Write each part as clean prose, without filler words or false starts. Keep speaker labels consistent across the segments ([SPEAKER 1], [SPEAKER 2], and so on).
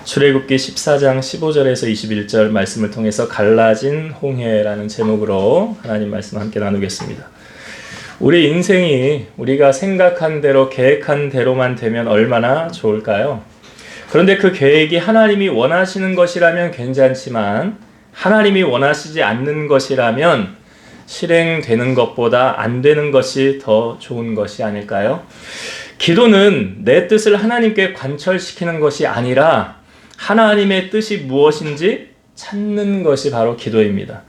[SPEAKER 1] 출애굽기 14장 15절에서 21절 말씀을 통해서 갈라진 홍해라는 제목으로 하나님 말씀 함께 나누겠습니다. 우리 인생이 우리가 생각한 대로 계획한 대로만 되면 얼마나 좋을까요? 그런데 그 계획이 하나님이 원하시는 것이라면 괜찮지만 하나님이 원하시지 않는 것이라면 실행되는 것보다 안 되는 것이 더 좋은 것이 아닐까요? 기도는 내 뜻을 하나님께 관철시키는 것이 아니라 하나님의 뜻이 무엇인지 찾는 것이 바로 기도입니다.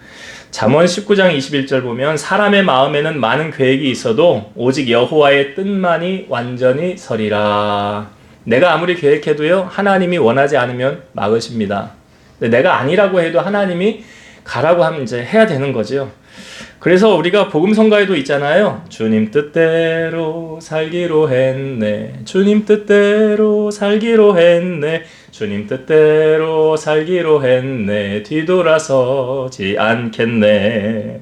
[SPEAKER 1] 잠언 19장 21절 보면 사람의 마음에는 많은 계획이 있어도 오직 여호와의 뜻만이 완전히 서리라. 내가 아무리 계획해도요, 하나님이 원하지 않으면 막으십니다. 내가 아니라고 해도 하나님이 가라고 하면 이제 해야 되는 거죠. 그래서 우리가 복음성가에도 있잖아요. 주님 뜻대로 살기로 했네. 주님 뜻대로 살기로 했네. 주님 뜻대로 살기로 했네. 뒤돌아서지 않겠네.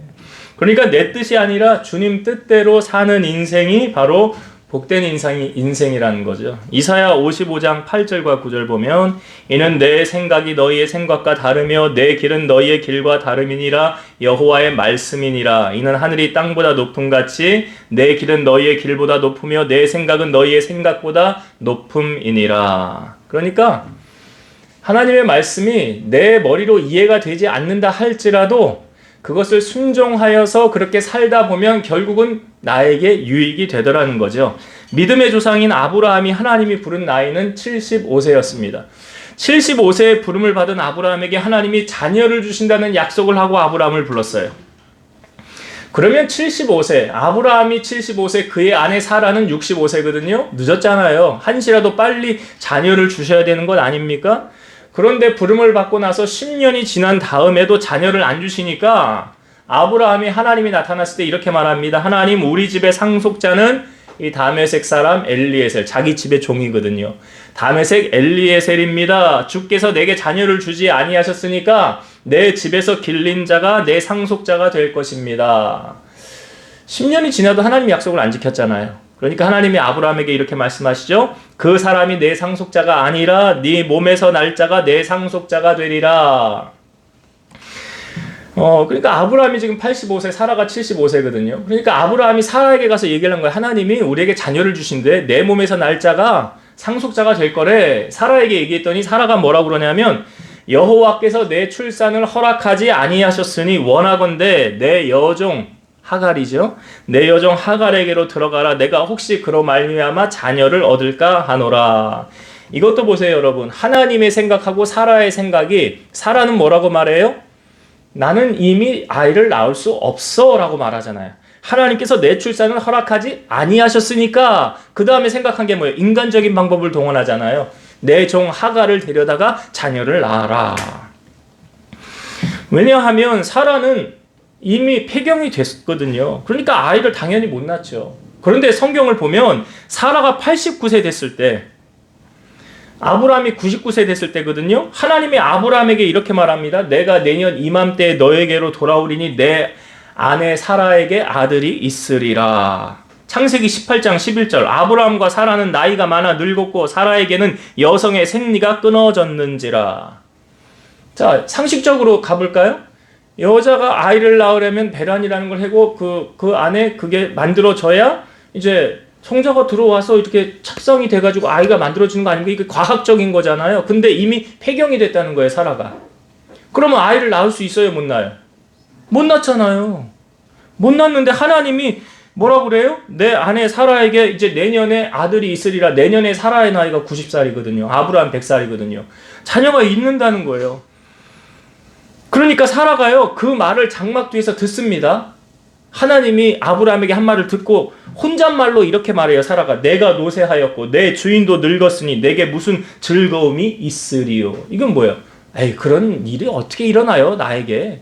[SPEAKER 1] 그러니까 내 뜻이 아니라 주님 뜻대로 사는 인생이 바로 복된 인생이라는 거죠. 이사야 55장 8절과 9절 보면 이는 내 생각이 너희의 생각과 다르며 내 길은 너희의 길과 다름이니라. 여호와의 말씀이니라. 이는 하늘이 땅보다 높음 같이 내 길은 너희의 길보다 높으며 내 생각은 너희의 생각보다 높음이니라. 그러니까 하나님의 말씀이 내 머리로 이해가 되지 않는다 할지라도 그것을 순종하여서 그렇게 살다 보면 결국은 나에게 유익이 되더라는 거죠. 믿음의 조상인 아브라함이 하나님이 부른 나이는 75세였습니다. 75세에 부름을 받은 아브라함에게 하나님이 자녀를 주신다는 약속을 하고 아브라함을 불렀어요. 그러면 75세, 아브라함이 75세, 그의 아내 사라는 65세거든요. 늦었잖아요. 한시라도 빨리 자녀를 주셔야 되는 것 아닙니까? 그런데 부름을 받고 나서 10년이 지난 다음에도 자녀를 안 주시니까 아브라함이 하나님이 나타났을 때 이렇게 말합니다. 하나님, 우리 집의 상속자는 이 다메섹 사람 엘리에셀, 자기 집의 종이거든요. 다메섹 엘리에셀입니다. 주께서 내게 자녀를 주지 아니하셨으니까 내 집에서 길린 자가 내 상속자가 될 것입니다. 10년이 지나도 하나님 약속을 안 지켰잖아요. 그러니까 하나님이 아브라함에게 이렇게 말씀하시죠. 그 사람이 내 상속자가 아니라 네 몸에서 날 자가 내 상속자가 되리라. 그러니까 아브라함이 지금 85세, 사라가 75세거든요. 그러니까 아브라함이 사라에게 가서 얘기를 한 거예요. 하나님이 우리에게 자녀를 주신대. 내 몸에서 날 자가 상속자가 될 거래. 사라에게 얘기했더니 사라가 뭐라고 그러냐면 여호와께서 내 출산을 허락하지 아니하셨으니 원하건대 내 여종 하갈이죠. 내 여종 하갈에게로 들어가라. 내가 혹시 그로 말미암아 자녀를 얻을까 하노라. 이것도 보세요, 여러분. 하나님의 생각하고 사라의 생각이, 사라는 뭐라고 말해요? 나는 이미 아이를 낳을 수 없어 라고 말하잖아요. 하나님께서 내 출산을 허락하지 아니하셨으니까 그 다음에 생각한 게 뭐예요? 인간적인 방법을 동원하잖아요. 내 종 하갈을 데려다가 자녀를 낳아라. 왜냐하면 사라는 이미 폐경이 됐거든요. 그러니까 아이를 당연히 못 낳죠. 그런데 성경을 보면 사라가 89세 됐을 때, 아브라함이 99세 됐을 때거든요. 하나님이 아브라함에게 이렇게 말합니다. 내가 내년 이맘때 너에게로 돌아오리니 내 아내 사라에게 아들이 있으리라. 창세기 18장 11절. 아브라함과 사라는 나이가 많아 늙었고 사라에게는 여성의 생리가 끊어졌는지라. 자, 상식적으로 가볼까요? 여자가 아이를 낳으려면 배란이라는 걸 하고 그 안에 그게 만들어져야 이제 성자가 들어와서 이렇게 착성이 돼가지고 아이가 만들어지는 거 아닙니까? 이게 과학적인 거잖아요. 근데 이미 폐경이 됐다는 거예요, 사라가. 그러면 아이를 낳을 수 있어요, 못 낳아요? 못 낳잖아요. 못 낳는데 하나님이 뭐라고 그래요? 내 아내 사라에게 이제 내년에 아들이 있으리라. 내년에 사라의 나이가 90살이거든요. 아브라함 100살이거든요. 자녀가 있는다는 거예요. 그러니까 사라가요, 그 말을 장막 뒤에서 듣습니다. 하나님이 아브라함에게 한 말을 듣고 혼잣말로 이렇게 말해요. 사라가 내가 노쇠하였고 내 주인도 늙었으니 내게 무슨 즐거움이 있으리요. 이건 뭐예요? 에이, 그런 일이 어떻게 일어나요, 나에게?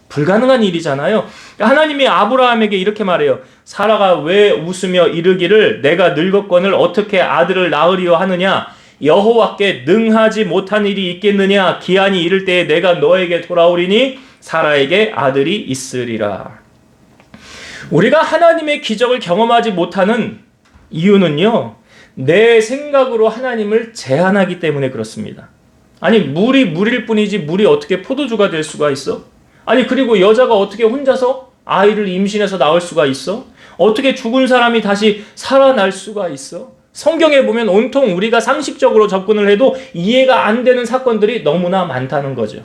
[SPEAKER 1] 불가능한 일이잖아요. 하나님이 아브라함에게 이렇게 말해요. 사라가 왜 웃으며 이르기를 내가 늙었거늘 어떻게 아들을 낳으리요 하느냐? 여호와께 능하지 못한 일이 있겠느냐? 기한이 이를 때에 내가 너에게 돌아오리니 사라에게 아들이 있으리라. 우리가 하나님의 기적을 경험하지 못하는 이유는요, 내 생각으로 하나님을 제한하기 때문에 그렇습니다. 아니 물이 물일 뿐이지 물이 어떻게 포도주가 될 수가 있어? 아니 그리고 여자가 어떻게 혼자서 아이를 임신해서 낳을 수가 있어? 어떻게 죽은 사람이 다시 살아날 수가 있어? 성경에 보면 온통 우리가 상식적으로 접근을 해도 이해가 안 되는 사건들이 너무나 많다는 거죠.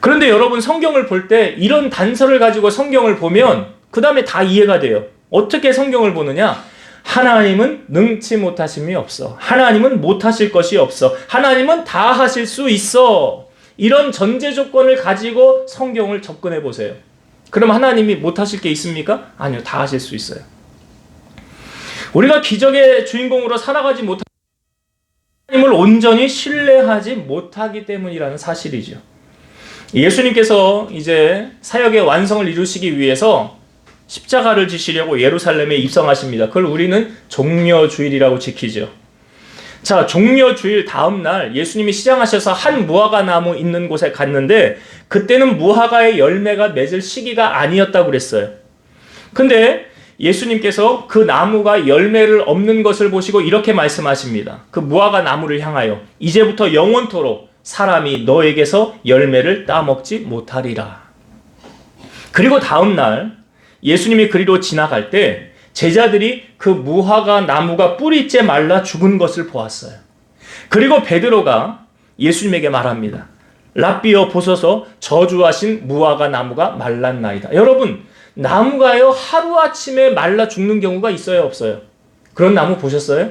[SPEAKER 1] 그런데 여러분 성경을 볼 때 이런 단서를 가지고 성경을 보면 그 다음에 다 이해가 돼요. 어떻게 성경을 보느냐? 하나님은 능치 못하심이 없어. 하나님은 못하실 것이 없어. 하나님은 다 하실 수 있어. 이런 전제 조건을 가지고 성경을 접근해 보세요. 그럼 하나님이 못하실 게 있습니까? 아니요. 다 하실 수 있어요. 우리가 기적의 주인공으로 살아가지 못하는 하나님을 온전히 신뢰하지 못하기 때문이라는 사실이죠. 예수님께서 이제 사역의 완성을 이루시기 위해서 십자가를 지시려고 예루살렘에 입성하십니다. 그걸 우리는 종려주일이라고 지키죠. 자, 종려주일 다음 날 예수님이 시장하셔서 한 무화과 나무 있는 곳에 갔는데 그때는 무화과의 열매가 맺을 시기가 아니었다고 그랬어요. 근데 예수님께서 그 나무가 열매를 없는 것을 보시고 이렇게 말씀하십니다. 그 무화과 나무를 향하여 이제부터 영원토록 사람이 너에게서 열매를 따먹지 못하리라. 그리고 다음 날 예수님이 그리로 지나갈 때 제자들이 그 무화과 나무가 뿌리째 말라 죽은 것을 보았어요. 그리고 베드로가 예수님에게 말합니다. 랍비여 보소서 저주하신 무화과 나무가 말랐나이다. 여러분 나무가요 하루아침에 말라 죽는 경우가 있어요 없어요? 그런 나무 보셨어요?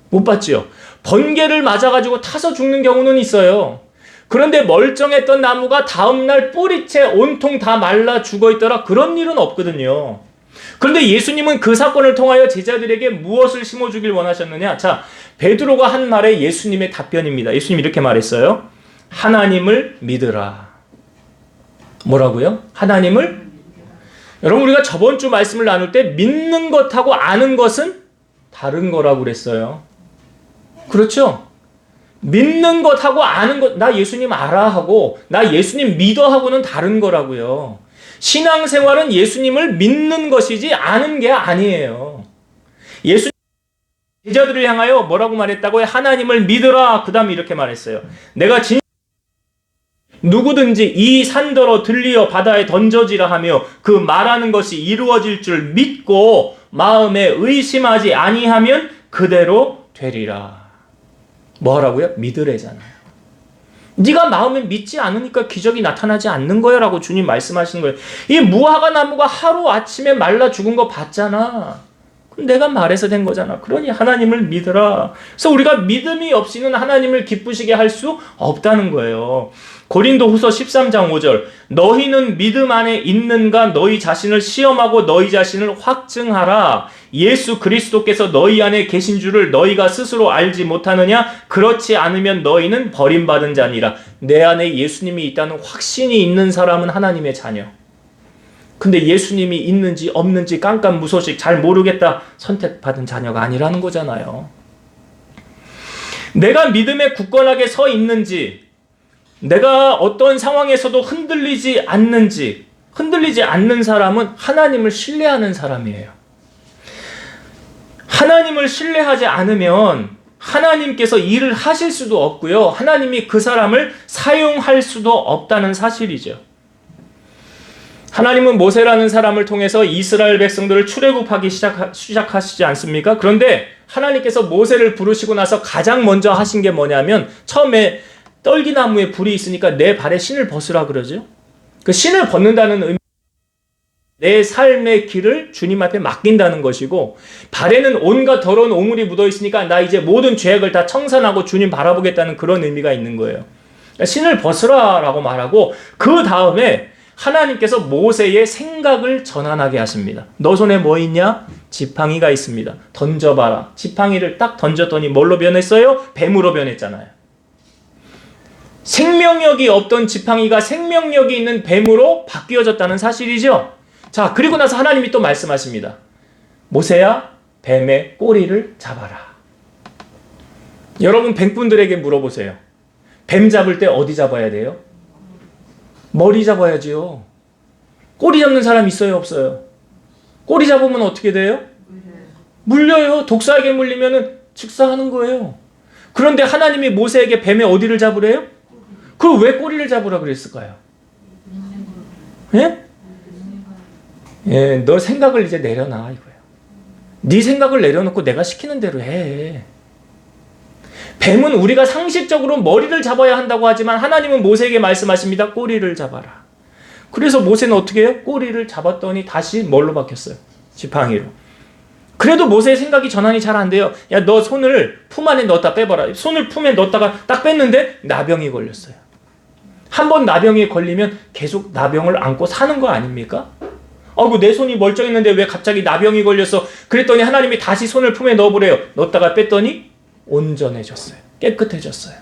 [SPEAKER 1] 못 봤죠? 번개를 맞아가지고 타서 죽는 경우는 있어요. 그런데 멀쩡했던 나무가 다음날 뿌리채 온통 다 말라 죽어있더라. 그런 일은 없거든요. 그런데 예수님은 그 사건을 통하여 제자들에게 무엇을 심어주길 원하셨느냐? 자, 베드로가 한 말에 예수님의 답변입니다. 예수님이 이렇게 말했어요. 하나님을 믿으라. 뭐라고요? 하나님을? 여러분 우리가 저번 주 말씀을 나눌 때 믿는 것하고 아는 것은 다른 거라고 그랬어요. 그렇죠? 믿는 것하고 아는 것, 나 예수님 알아 하고 나 예수님 믿어 하고는 다른 거라고요. 신앙생활은 예수님을 믿는 것이지 아는 게 아니에요. 예수님 제자들을 향하여 뭐라고 말했다고요? 하나님을 믿으라. 그 다음에 이렇게 말했어요. 내가 누구든지 이 산더러 들리어 바다에 던져지라 하며 그 말하는 것이 이루어질 줄 믿고 마음에 의심하지 아니하면 그대로 되리라. 뭐라고요? 믿으래잖아요. 네가 마음에 믿지 않으니까 기적이 나타나지 않는 거야 라고 주님 말씀하시는 거예요. 이 무화과 나무가 하루아침에 말라 죽은 거 봤잖아. 그럼 내가 말해서 된 거잖아. 그러니 하나님을 믿으라. 그래서 우리가 믿음이 없이는 하나님을 기쁘시게 할 수 없다는 거예요. 고린도후서 13장 5절 너희는 믿음 안에 있는가 너희 자신을 시험하고 너희 자신을 확증하라. 예수 그리스도께서 너희 안에 계신 줄을 너희가 스스로 알지 못하느냐? 그렇지 않으면 너희는 버림받은 자니라. 내 안에 예수님이 있다는 확신이 있는 사람은 하나님의 자녀. 근데 예수님이 있는지 없는지 깜깜무소식 잘 모르겠다. 선택받은 자녀가 아니라는 거잖아요. 내가 믿음에 굳건하게 서 있는지 내가 어떤 상황에서도 흔들리지 않는 사람은 하나님을 신뢰하는 사람이에요. 하나님을 신뢰하지 않으면 하나님께서 일을 하실 수도 없고요. 하나님이 그 사람을 사용할 수도 없다는 사실이죠. 하나님은 모세라는 사람을 통해서 이스라엘 백성들을 출애굽하기 시작하시지 않습니까? 그런데 하나님께서 모세를 부르시고 나서 가장 먼저 하신 게 뭐냐면 처음에 떨기나무에 불이 있으니까 내 발에 신을 벗으라 그러죠. 그 신을 벗는다는 의미 내 삶의 길을 주님 앞에 맡긴다는 것이고 발에는 온갖 더러운 오물이 묻어 있으니까 나 이제 모든 죄악을 다 청산하고 주님 바라보겠다는 그런 의미가 있는 거예요. 그러니까 신을 벗으라 라고 말하고 그 다음에 하나님께서 모세의 생각을 전환하게 하십니다. 너 손에 뭐 있냐? 지팡이가 있습니다. 던져봐라. 지팡이를 딱 던졌더니 뭘로 변했어요? 뱀으로 변했잖아요. 생명력이 없던 지팡이가 생명력이 있는 뱀으로 바뀌어졌다는 사실이죠. 자, 그리고 나서 하나님이 또 말씀하십니다. 모세야, 뱀의 꼬리를 잡아라. 여러분 뱀꾼들에게 물어보세요. 뱀 잡을 때 어디 잡아야 돼요? 머리 잡아야지요. 꼬리 잡는 사람 있어요, 없어요? 꼬리 잡으면 어떻게 돼요? 물려요. 독사에게 물리면 즉사하는 거예요. 그런데 하나님이 모세에게 뱀의 어디를 잡으래요? 그럼 왜 꼬리를 잡으라 그랬을까요? 예? 예, 너 생각을 이제 내려놔 이거예요. 네 생각을 내려놓고 내가 시키는 대로 해. 뱀은 우리가 상식적으로 머리를 잡아야 한다고 하지만 하나님은 모세에게 말씀하십니다. 꼬리를 잡아라. 그래서 모세는 어떻게 해요? 꼬리를 잡았더니 다시 뭘로 바뀌었어요? 지팡이로. 그래도 모세의 생각이 전환이 잘 안 돼요. 야, 너 손을 품 안에 넣었다 빼봐라. 손을 품에 넣었다가 딱 뺐는데 나병이 걸렸어요. 한 번 나병이 걸리면 계속 나병을 안고 사는 거 아닙니까? 아이고, 내 손이 멀쩡했는데 왜 갑자기 나병이 걸렸어? 그랬더니 하나님이 다시 손을 품에 넣어보래요. 넣었다가 뺐더니 온전해졌어요. 깨끗해졌어요.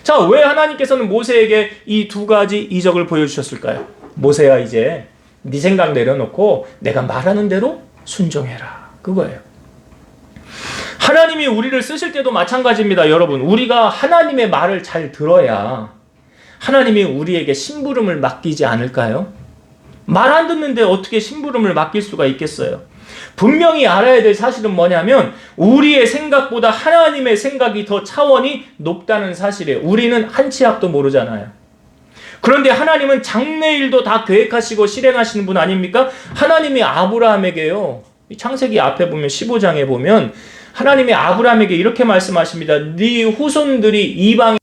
[SPEAKER 1] 자, 왜 하나님께서는 모세에게 이 두 가지 이적을 보여주셨을까요? 모세야, 이제 네 생각 내려놓고 내가 말하는 대로 순종해라. 그거예요. 하나님이 우리를 쓰실 때도 마찬가지입니다. 여러분, 우리가 하나님의 말을 잘 들어야 하나님이 우리에게 심부름을 맡기지 않을까요? 말 안 듣는데 어떻게 심부름을 맡길 수가 있겠어요? 분명히 알아야 될 사실은 뭐냐면 우리의 생각보다 하나님의 생각이 더 차원이 높다는 사실이에요. 우리는 한 치 앞도 모르잖아요. 그런데 하나님은 장래일도 다 계획하시고 실행하시는 분 아닙니까? 하나님이 아브라함에게요. 창세기 앞에 보면 15장에 보면 하나님이 아브라함에게 이렇게 말씀하십니다. 네 후손들이 이방에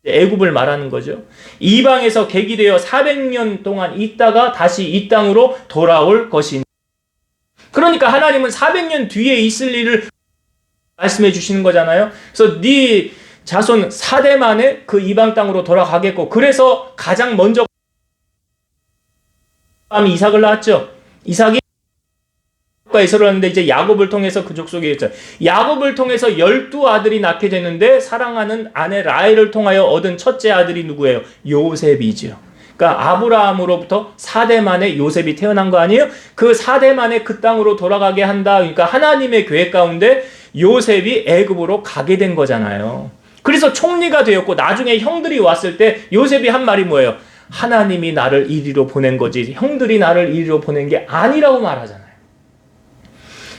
[SPEAKER 1] 애굽을 말하는 거죠. 이방에서 객이 되어 400년 동안 있다가 다시 이 땅으로 돌아올 것이니. 그러니까 하나님은 400년 뒤에 있을 일을 말씀해 주시는 거잖아요. 그래서 네 자손 4대 만에 그 이방 땅으로 돌아가겠고, 그래서 가장 먼저 이삭을 낳았죠. 이삭이 에서를 하는데 이제 야곱을 통해서 그 족속이 있죠. 야곱을 통해서 12아들이 낳게 되는데 사랑하는 아내 라헬을 통하여 얻은 첫째 아들이 누구예요? 요셉이죠. 그러니까 아브라함으로부터 4대 만에 요셉이 태어난 거 아니에요? 그 4대 만에 그 땅으로 돌아가게 한다. 그러니까 하나님의 계획 가운데 요셉이 애굽으로 가게 된 거잖아요. 그래서 총리가 되었고 나중에 형들이 왔을 때 요셉이 한 말이 뭐예요? 하나님이 나를 이리로 보낸 거지 형들이 나를 이리로 보낸 게 아니라고 말하잖아요.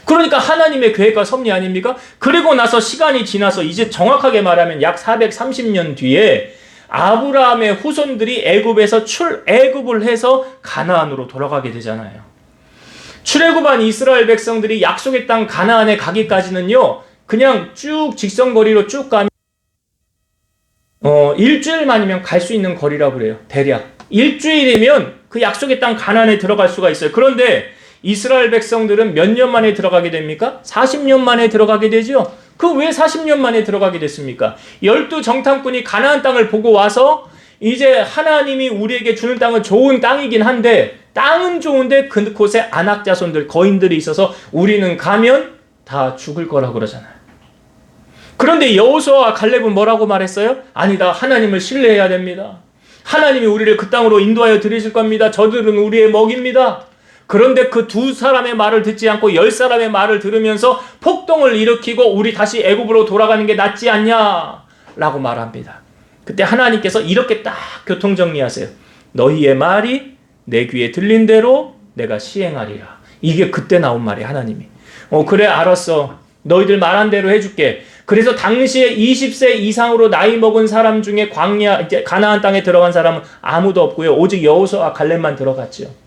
[SPEAKER 1] 그러니까 하나님의 계획과 섭리 아닙니까? 그리고 나서 시간이 지나서 이제 정확하게 말하면 약 430년 뒤에 아브라함의 후손들이 애굽에서 출애굽을 해서 가나안으로 돌아가게 되잖아요. 출애굽한 이스라엘 백성들이 약속의 땅 가나안에 가기까지는요, 그냥 쭉 직선거리로 쭉 가면 일주일만이면 갈 수 있는 거리라고 그래요. 대략 일주일이면 그 약속의 땅 가나안에 들어갈 수가 있어요. 그런데 이스라엘 백성들은 몇 년 만에 들어가게 됩니까? 40년 만에 들어가게 되죠. 그 왜 40년 만에 들어가게 됐습니까? 12정탐꾼이 가나안 땅을 보고 와서 이제 하나님이 우리에게 주는 땅은 좋은 땅이긴 한데 땅은 좋은데 그곳에 안악자손들 거인들이 있어서 우리는 가면 다 죽을 거라고 그러잖아요. 그런데 여호수아와 갈렙은 뭐라고 말했어요? 아니다, 하나님을 신뢰해야 됩니다. 하나님이 우리를 그 땅으로 인도하여 드리실 겁니다. 저들은 우리의 먹입니다. 그런데 그 두 사람의 말을 듣지 않고 10사람의 말을 들으면서 폭동을 일으키고 우리 다시 애굽으로 돌아가는 게 낫지 않냐 라고 말합니다. 그때 하나님께서 이렇게 딱 교통정리하세요. 너희의 말이 내 귀에 들린 대로 내가 시행하리라. 이게 그때 나온 말이에요. 하나님이. 그래 알았어. 너희들 말한 대로 해줄게. 그래서 당시에 20세 이상으로 나이 먹은 사람 중에 광야 이제 가나안 땅에 들어간 사람은 아무도 없고요. 오직 여호수아와 갈렙만 들어갔죠.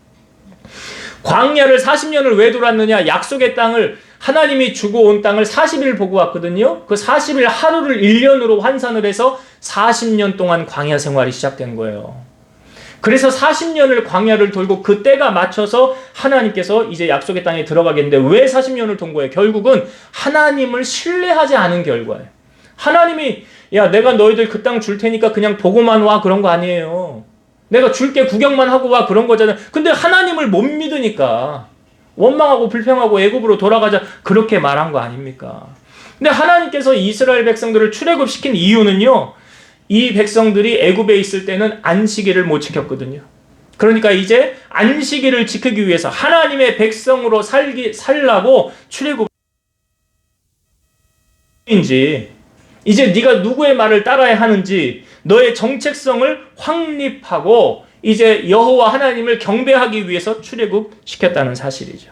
[SPEAKER 1] 광야를 40년을 왜 돌았느냐? 약속의 땅을 하나님이 주고 온 땅을 40일 보고 왔거든요. 그 40일 하루를 1년으로 환산을 해서 40년 동안 광야 생활이 시작된 거예요. 그래서 40년을 광야를 돌고 그 때가 맞춰서 하나님께서 이제 약속의 땅에 들어가겠는데 왜 40년을 돈 거예요? 결국은 하나님을 신뢰하지 않은 결과예요. 하나님이 야 내가 너희들 그 땅 줄 테니까 그냥 보고만 와 그런 거 아니에요. 내가 줄게 구경만 하고 와 그런 거잖아요. 근데 하나님을 못 믿으니까 원망하고 불평하고 애굽으로 돌아가자 그렇게 말한 거 아닙니까? 근데 하나님께서 이스라엘 백성들을 출애굽시킨 이유는요. 이 백성들이 애굽에 있을 때는 안식일을 못 지켰거든요. 그러니까 이제 안식일을 지키기 위해서 하나님의 백성으로 살라고 출애굽 인지 이제 네가 누구의 말을 따라야 하는지 너의 정체성을 확립하고 이제 여호와 하나님을 경배하기 위해서 출애굽 시켰다는 사실이죠.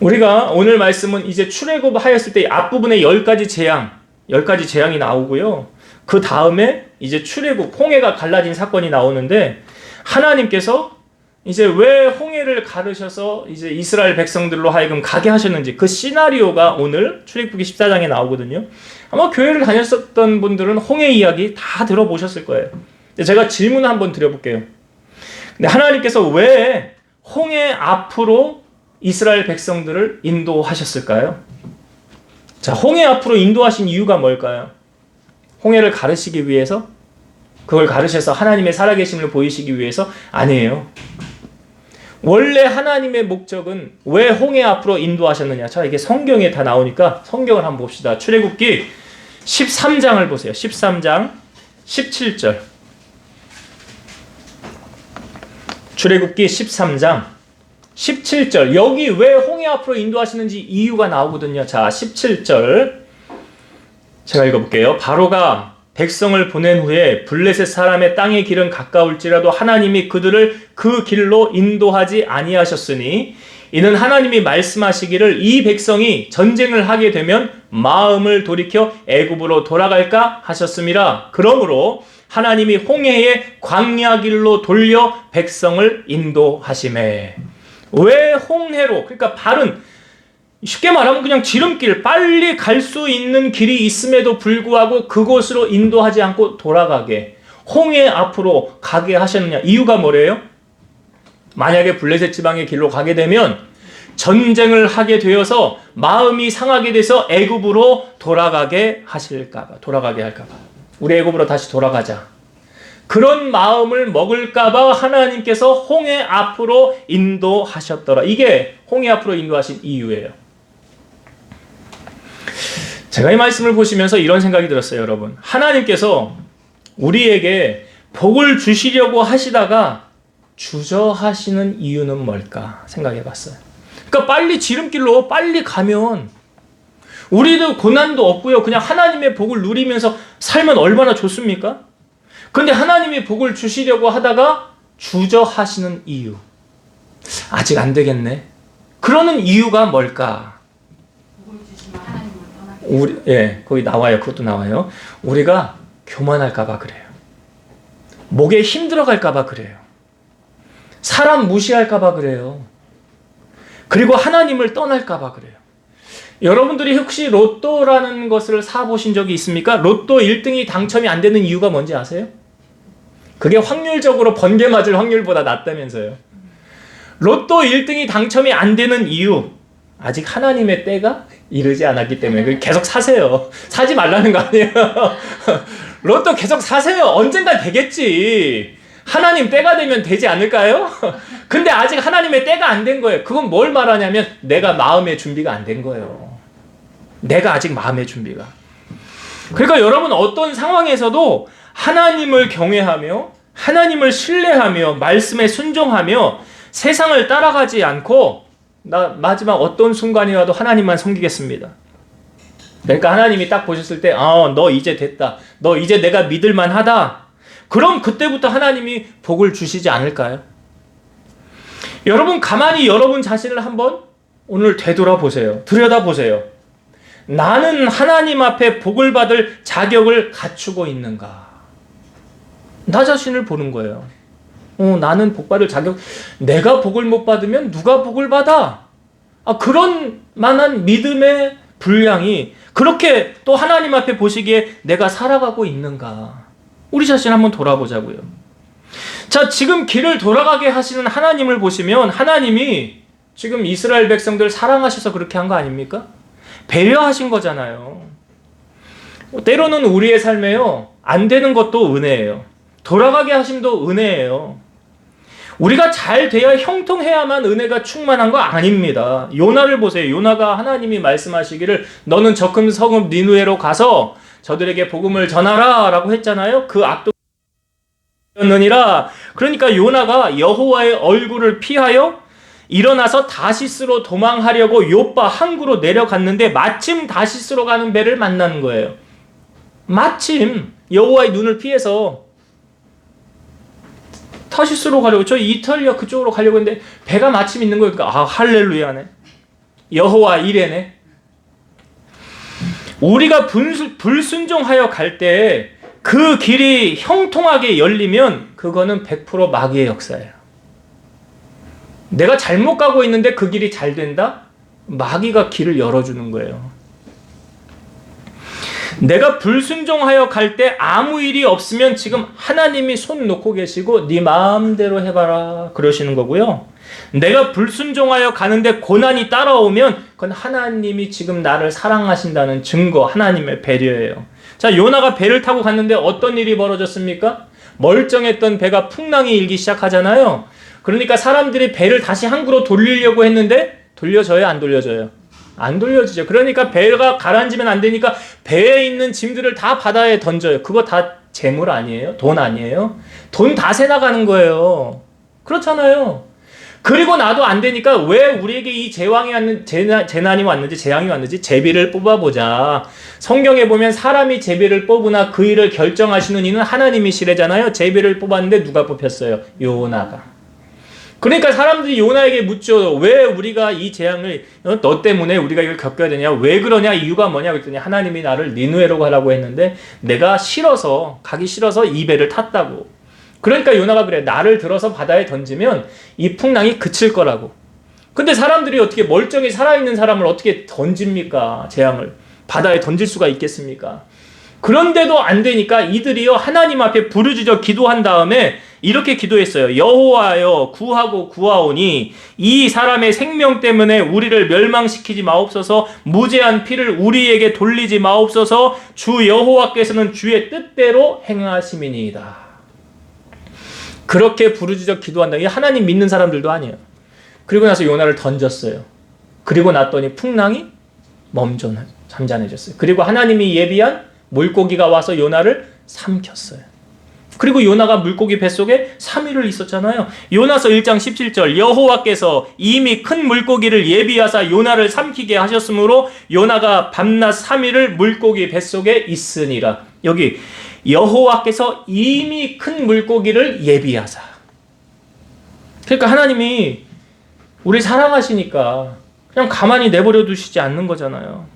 [SPEAKER 1] 우리가 오늘 말씀은 이제 출애굽하였을 때 앞부분에 10가지 재앙이 나오고요. 그 다음에 이제 출애굽, 홍해가 갈라진 사건이 나오는데 하나님께서 이제 왜 홍해를 가르셔서 이제 이스라엘 백성들로 하여금 가게 하셨는지 그 시나리오가 오늘 출애굽기 14장에 나오거든요. 아마 교회를 다녔었던 분들은 홍해 이야기 다 들어보셨을 거예요. 제가 질문을 한번 드려볼게요. 근데 하나님께서 왜 홍해 앞으로 이스라엘 백성들을 인도하셨을까요? 자, 홍해 앞으로 인도하신 이유가 뭘까요? 홍해를 가르시기 위해서? 그걸 가르셔서 하나님의 살아계심을 보이시기 위해서? 아니에요. 원래 하나님의 목적은 왜 홍해 앞으로 인도하셨느냐? 자, 이게 성경에 다 나오니까 성경을 한번 봅시다. 출애굽기 13장을 보세요. 13장 17절. 출애굽기 13장 17절. 여기 왜 홍해 앞으로 인도하시는지 이유가 나오거든요. 자, 17절. 제가 읽어볼게요. 바로가 백성을 보낸 후에 블레셋 사람의 땅의 길은 가까울지라도 하나님이 그들을 그 길로 인도하지 아니하셨으니 이는 하나님이 말씀하시기를 이 백성이 전쟁을 하게 되면 마음을 돌이켜 애굽으로 돌아갈까 하셨음이라. 그러므로 하나님이 홍해의 광야 길로 돌려 백성을 인도하시매. 왜 홍해로? 그러니까 바른, 쉽게 말하면 그냥 지름길, 빨리 갈 수 있는 길이 있음에도 불구하고 그곳으로 인도하지 않고 돌아가게, 홍해 앞으로 가게 하셨느냐? 이유가 뭐래요? 만약에 블레셋 지방의 길로 가게 되면 전쟁을 하게 되어서 마음이 상하게 돼서 애굽으로 돌아가게 하실까봐, 돌아가게 할까봐. 우리 애굽으로 다시 돌아가자. 그런 마음을 먹을까봐 하나님께서 홍해 앞으로 인도하셨더라. 이게 홍해 앞으로 인도하신 이유예요. 제가 이 말씀을 보시면서 이런 생각이 들었어요, 여러분. 하나님께서 우리에게 복을 주시려고 하시다가 주저하시는 이유는 뭘까 생각해 봤어요. 그러니까 빨리 지름길로 빨리 가면 우리도 고난도 없고요. 그냥 하나님의 복을 누리면서 살면 얼마나 좋습니까? 근데 하나님이 복을 주시려고 하다가 주저하시는 이유. 아직 안 되겠네. 그러는 이유가 뭘까? 거기 나와요. 그것도 나와요. 우리가 교만할까봐 그래요. 목에 힘들어갈까봐 그래요. 사람 무시할까봐 그래요. 그리고 하나님을 떠날까봐 그래요. 여러분들이 혹시 로또라는 것을 사보신 적이 있습니까? 로또 1등이 당첨이 안 되는 이유가 뭔지 아세요? 그게 확률적으로 번개 맞을 확률보다 낮다면서요. 로또 1등이 당첨이 안 되는 이유, 아직 하나님의 때가 이르지 않았기 때문에. 계속 사세요. 사지 말라는 거 아니에요. 로또 계속 사세요. 언젠가 되겠지. 하나님 때가 되면 되지 않을까요? 근데 아직 하나님의 때가 안 된 거예요. 그건 뭘 말하냐면 내가 마음의 준비가 안 된 거예요. 내가 아직 마음의 준비가. 그러니까 여러분 어떤 상황에서도 하나님을 경외하며 하나님을 신뢰하며 말씀에 순종하며 세상을 따라가지 않고 나 마지막 어떤 순간이라도 하나님만 섬기겠습니다. 그러니까 하나님이 딱 보셨을 때 너 이제 됐다. 너 이제 내가 믿을만 하다. 그럼 그때부터 하나님이 복을 주시지 않을까요? 여러분 가만히 여러분 자신을 한번 오늘 되돌아보세요. 들여다보세요. 나는 하나님 앞에 복을 받을 자격을 갖추고 있는가? 나 자신을 보는 거예요. 나는 복 받을 자격, 내가 복을 못 받으면 누가 복을 받아? 그런 만한 믿음의 분량이 그렇게 또 하나님 앞에 보시기에 내가 살아가고 있는가? 우리 자신 한번 돌아보자고요. 자, 지금 길을 돌아가게 하시는 하나님을 보시면 하나님이 지금 이스라엘 백성들 사랑하셔서 그렇게 한 거 아닙니까? 배려하신 거잖아요. 때로는 우리의 삶에요, 안 되는 것도 은혜예요. 돌아가게 하심도 은혜예요. 우리가 잘 돼야 형통해야만 은혜가 충만한 거 아닙니다. 요나를 보세요. 요나가 하나님이 말씀하시기를 너는 저 큰 성읍 니느웨로 가서 저들에게 복음을 전하라 라고 했잖아요. 그 악도 였느니라. 그러니까 요나가 여호와의 얼굴을 피하여 일어나서 다시스로 도망하려고 요빠 항구로 내려갔는데 마침 다시스로 가는 배를 만나는 거예요. 마침 여호와의 눈을 피해서 타시스로 가려고, 저 이탈리아 그쪽으로 가려고 했는데 배가 마침 있는 거예요. 그러니까 할렐루야네. 여호와 이레네. 우리가 불순종하여 갈 때 그 길이 형통하게 열리면 그거는 100% 마귀의 역사예요. 내가 잘못 가고 있는데 그 길이 잘 된다? 마귀가 길을 열어주는 거예요. 내가 불순종하여 갈 때 아무 일이 없으면 지금 하나님이 손 놓고 계시고 네 마음대로 해봐라 그러시는 거고요. 내가 불순종하여 가는데 고난이 따라오면 그건 하나님이 지금 나를 사랑하신다는 증거, 하나님의 배려예요. 자, 요나가 배를 타고 갔는데 어떤 일이 벌어졌습니까? 멀쩡했던 배가 풍랑이 일기 시작하잖아요. 그러니까 사람들이 배를 다시 항구로 돌리려고 했는데 돌려져요, 안 돌려져요? 안 돌려지죠. 그러니까 배가 가라앉으면 안 되니까 배에 있는 짐들을 다 바다에 던져요. 그거 다 재물 아니에요? 돈 아니에요? 돈 다 새 나가는 거예요. 그렇잖아요. 그리고 나도 안 되니까 왜 우리에게 이 재난이 왔는지 재앙이 왔는지 제비를 뽑아보자. 성경에 보면 사람이 제비를 뽑으나 그 일을 결정하시는 이는 하나님이시래잖아요. 제비를 뽑았는데 누가 뽑혔어요? 요나가. 그러니까 사람들이 요나에게 묻죠. 왜 우리가 이 재앙을 너 때문에 우리가 이걸 겪어야 되냐? 왜 그러냐? 이유가 뭐냐? 그랬더니 하나님이 나를 니느웨로 가라고 했는데 내가 가기 싫어서 이 배를 탔다고. 그러니까 요나가 그래. 나를 들어서 바다에 던지면 이 풍랑이 그칠 거라고. 근데 사람들이 어떻게 멀쩡히 살아있는 사람을 어떻게 던집니까? 재앙을. 바다에 던질 수가 있겠습니까? 그런데도 안 되니까 이들이요 하나님 앞에 부르짖어 기도한 다음에 이렇게 기도했어요. 여호와여 구하고 구하오니 이 사람의 생명 때문에 우리를 멸망시키지 마옵소서. 무죄한 피를 우리에게 돌리지 마옵소서. 주 여호와께서는 주의 뜻대로 행하심이니이다. 그렇게 부르짖어 기도한다. 이게 하나님 믿는 사람들도 아니에요. 그리고 나서 요나를 던졌어요. 그리고 났더니 풍랑이 잠잠해졌어요. 그리고 하나님이 예비한 물고기가 와서 요나를 삼켰어요. 그리고 요나가 물고기 뱃속에 3일을 있었잖아요. 요나서 1장 17절 여호와께서 이미 큰 물고기를 예비하사 요나를 삼키게 하셨으므로 요나가 밤낮 3일을 물고기 뱃속에 있으니라. 여기 여호와께서 이미 큰 물고기를 예비하사. 그러니까 하나님이 우리 사랑하시니까 그냥 가만히 내버려 두시지 않는 거잖아요.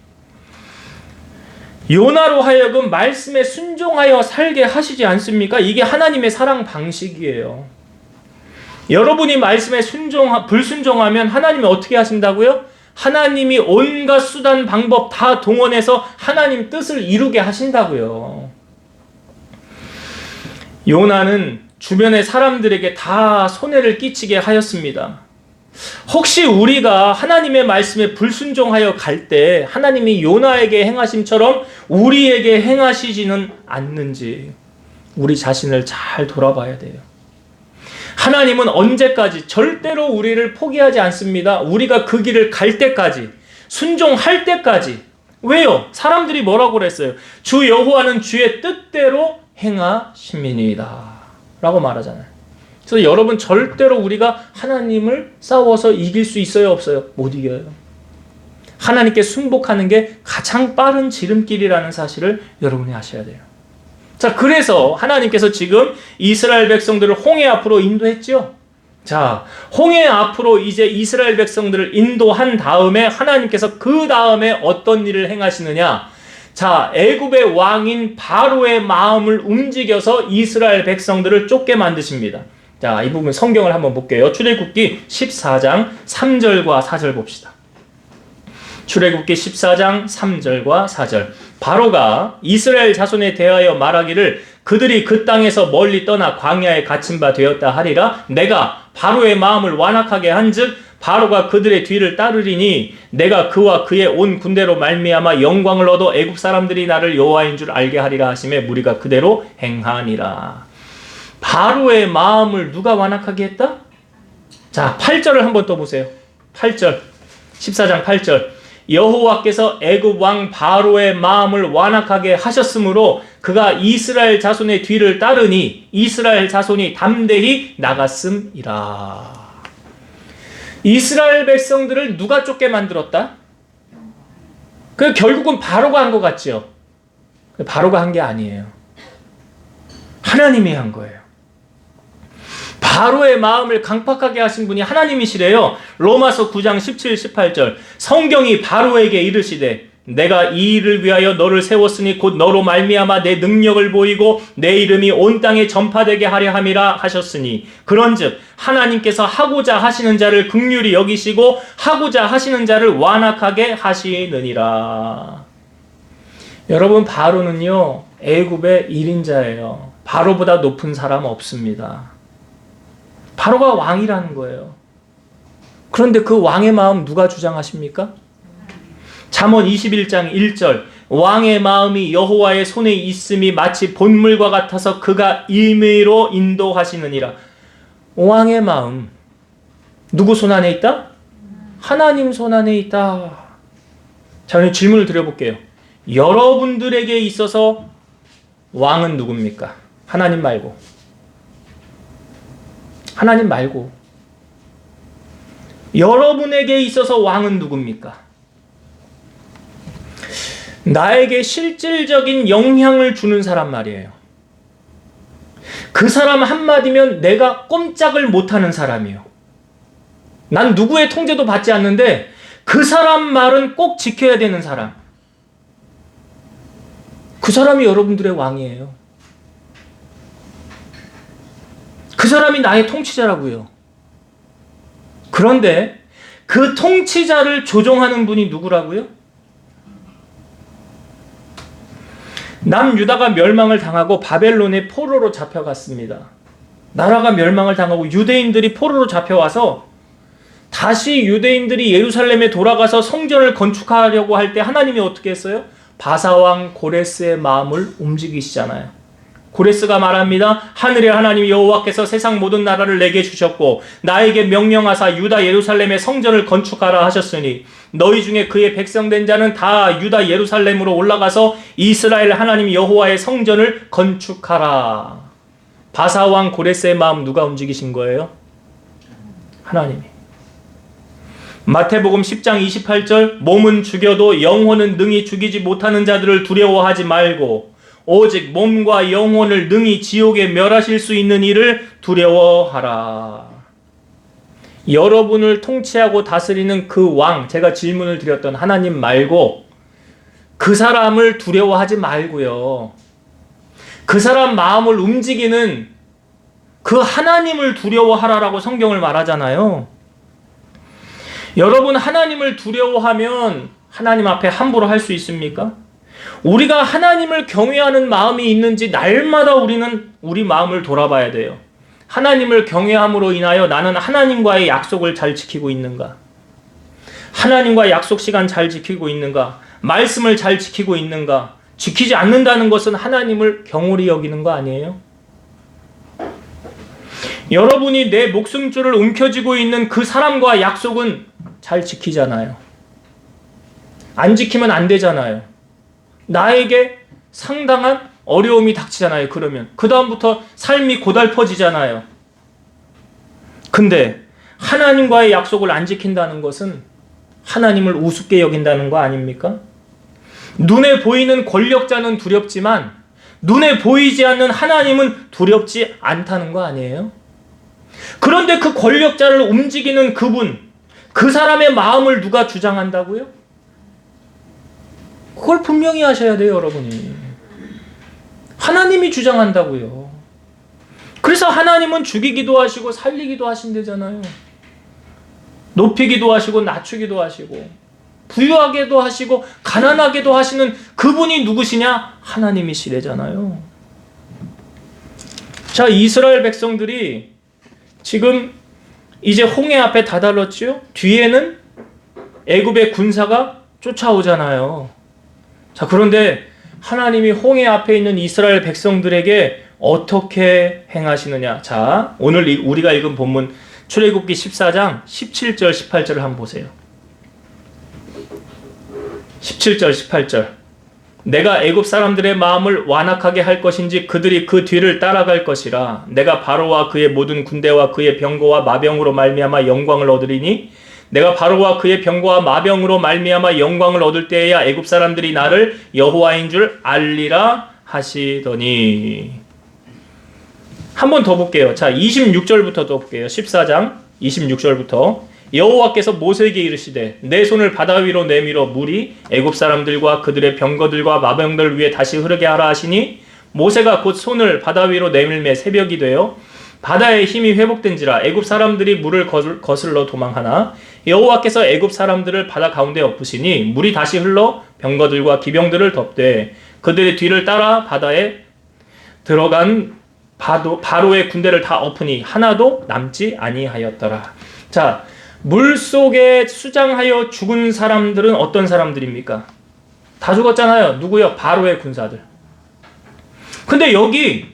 [SPEAKER 1] 요나로 하여금 말씀에 순종하여 살게 하시지 않습니까? 이게 하나님의 사랑 방식이에요. 여러분이 말씀에 불순종하면 하나님이 어떻게 하신다고요? 하나님이 온갖 수단 방법 다 동원해서 하나님 뜻을 이루게 하신다고요. 요나는 주변의 사람들에게 다 손해를 끼치게 하였습니다. 혹시 우리가 하나님의 말씀에 불순종하여 갈 때 하나님이 요나에게 행하심처럼 우리에게 행하시지는 않는지 우리 자신을 잘 돌아봐야 돼요. 하나님은 언제까지 절대로 우리를 포기하지 않습니다. 우리가 그 길을 갈 때까지, 순종할 때까지. 왜요? 사람들이 뭐라고 그랬어요? 주 여호와는 주의 뜻대로 행하심이니이다 라고 말하잖아요. 그래서 여러분 절대로 우리가 하나님을 싸워서 이길 수 있어요? 없어요? 못 이겨요. 하나님께 순복하는 게 가장 빠른 지름길이라는 사실을 여러분이 아셔야 돼요. 자, 그래서 하나님께서 지금 이스라엘 백성들을 홍해 앞으로 인도했죠. 자, 홍해 앞으로 이제 이스라엘 백성들을 인도한 다음에 하나님께서 그 다음에 어떤 일을 행하시느냐? 자, 애굽의 왕인 바로의 마음을 움직여서 이스라엘 백성들을 쫓게 만드십니다. 자, 이 부분 성경을 한번 볼게요. 출애굽기 14장 3절과 4절 봅시다. 출애굽기 14장 3절과 4절. 바로가 이스라엘 자손에 대하여 말하기를 그들이 그 땅에서 멀리 떠나 광야에 갇힌 바 되었다 하리라. 내가 바로의 마음을 완악하게 한즉 바로가 그들의 뒤를 따르리니 내가 그와 그의 온 군대로 말미암아 영광을 얻어 애굽 사람들이 나를 여호와인 줄 알게 하리라 하시매 무리가 그대로 행하니라. 바로의 마음을 누가 완악하게 했다? 자, 8절을 한번 또 보세요. 8절 14장 8절 여호와께서 애굽 왕 바로의 마음을 완악하게 하셨으므로 그가 이스라엘 자손의 뒤를 따르니 이스라엘 자손이 담대히 나갔음이라. 이스라엘 백성들을 누가 쫓게 만들었다? 그 결국은 바로가 한 것 같죠? 바로가 한 게 아니에요. 하나님이 한 거예요. 바로의 마음을 강팍하게 하신 분이 하나님이시래요. 로마서 9장 17, 18절. 성경이 바로에게 이르시되 내가 이 일을 위하여 너를 세웠으니 곧 너로 말미암아 내 능력을 보이고 내 이름이 온 땅에 전파되게 하려 함이라 하셨으니 그런즉 하나님께서 하고자 하시는 자를 긍휼히 여기시고 하고자 하시는 자를 완악하게 하시느니라. 여러분, 바로는요 애굽의 1인자예요. 바로보다 높은 사람 없습니다. 바로가 왕이라는 거예요. 그런데 그 왕의 마음 누가 주장하십니까? 잠언 21장 1절. 왕의 마음이 여호와의 손에 있음이 마치 본물과 같아서 그가 임의로 인도하시느니라. 왕의 마음 누구 손 안에 있다? 하나님 손 안에 있다. 자, 오늘 질문을 드려볼게요. 여러분들에게 있어서 왕은 누굽니까? 하나님 말고. 하나님 말고. 여러분에게 있어서 왕은 누굽니까? 나에게 실질적인 영향을 주는 사람 말이에요. 그 사람 한마디면 내가 꼼짝을 못하는 사람이에요. 난 누구의 통제도 받지 않는데 그 사람 말은 꼭 지켜야 되는 사람. 그 사람이 여러분들의 왕이에요. 그 사람이 나의 통치자라고요. 그런데 그 통치자를 조종하는 분이 누구라고요? 남유다가 멸망을 당하고 바벨론의 포로로 잡혀갔습니다. 나라가 멸망을 당하고 유대인들이 포로로 잡혀와서 다시 유대인들이 예루살렘에 돌아가서 성전을 건축하려고 할 때 하나님이 어떻게 했어요? 바사왕 고레스의 마음을 움직이시잖아요. 고레스가 말합니다. 하늘의 하나님 여호와께서 세상 모든 나라를 내게 주셨고 나에게 명령하사 유다 예루살렘의 성전을 건축하라 하셨으니 너희 중에 그의 백성된 자는 다 유다 예루살렘으로 올라가서 이스라엘 하나님 여호와의 성전을 건축하라. 바사왕 고레스의 마음 누가 움직이신 거예요? 하나님이. 마태복음 10장 28절. 몸은 죽여도 영혼은 능히 죽이지 못하는 자들을 두려워하지 말고 오직 몸과 영혼을 능히 지옥에 멸하실 수 있는 이를 두려워하라. 여러분을 통치하고 다스리는 그 왕, 제가 질문을 드렸던 하나님 말고 그 사람을 두려워하지 말고요. 그 사람 마음을 움직이는 그 하나님을 두려워하라라고 성경을 말하잖아요. 여러분, 하나님을 두려워하면 하나님 앞에 함부로 할 수 있습니까? 우리가 하나님을 경외하는 마음이 있는지 날마다 우리는 우리 마음을 돌아봐야 돼요. 하나님을 경외함으로 인하여 나는 하나님과의 약속을 잘 지키고 있는가? 하나님과 약속 시간 잘 지키고 있는가? 말씀을 잘 지키고 있는가? 지키지 않는다는 것은 하나님을 경홀히 여기는 거 아니에요? 여러분이 내 목숨줄을 움켜쥐고 있는 그 사람과 약속은 잘 지키잖아요. 안 지키면 안 되잖아요. 나에게 상당한 어려움이 닥치잖아요. 그러면 그 다음부터 삶이 고달퍼지잖아요. 근데 하나님과의 약속을 안 지킨다는 것은 하나님을 우습게 여긴다는 거 아닙니까? 눈에 보이는 권력자는 두렵지만 눈에 보이지 않는 하나님은 두렵지 않다는 거 아니에요? 그런데 그 권력자를 움직이는 그분, 그 사람의 마음을 누가 주장한다고요? 그걸 분명히 하셔야 돼요, 여러분이. 하나님이 주장한다고요. 그래서 하나님은 죽이기도 하시고 살리기도 하신대잖아요. 높이기도 하시고 낮추기도 하시고 부유하게도 하시고 가난하게도 하시는 그분이 누구시냐? 하나님이시래잖아요. 자, 이스라엘 백성들이 지금 이제 홍해 앞에 다다랐지요? 뒤에는 애굽의 군사가 쫓아오잖아요. 자, 그런데 하나님이 홍해 앞에 있는 이스라엘 백성들에게 어떻게 행하시느냐? 자, 오늘 우리가 읽은 본문 출애굽기 14장 17절 18절을 한번 보세요. 17절 18절. 내가 애굽 사람들의 마음을 완악하게 할 것인지 그들이 그 뒤를 따라갈 것이라. 내가 바로와 그의 모든 군대와 그의 병거와 마병으로 말미암아 영광을 얻으리니 내가 바로와 그의 병거와 마병으로 말미암아 영광을 얻을 때에야 애굽 사람들이 나를 여호와인 줄 알리라 하시더니. 한 번 더 볼게요. 자, 26절부터 또 볼게요. 14장 26절부터. 여호와께서 모세에게 이르시되 내 손을 바다 위로 내밀어 물이 애굽 사람들과 그들의 병거들과 마병들 위에 다시 흐르게 하라 하시니 모세가 곧 손을 바다 위로 내밀매 새벽이 되어 바다의 힘이 회복된지라 애굽 사람들이 물을 거슬러 도망하나 여호와께서 애굽 사람들을 바다 가운데 엎으시니 물이 다시 흘러 병거들과 기병들을 덮되 그들의 뒤를 따라 바다에 들어간 바로의 군대를 다 엎으니 하나도 남지 아니하였더라. 자, 물속에 수장하여 죽은 사람들은 어떤 사람들입니까? 다 죽었잖아요. 누구요? 바로의 군사들. 근데 여기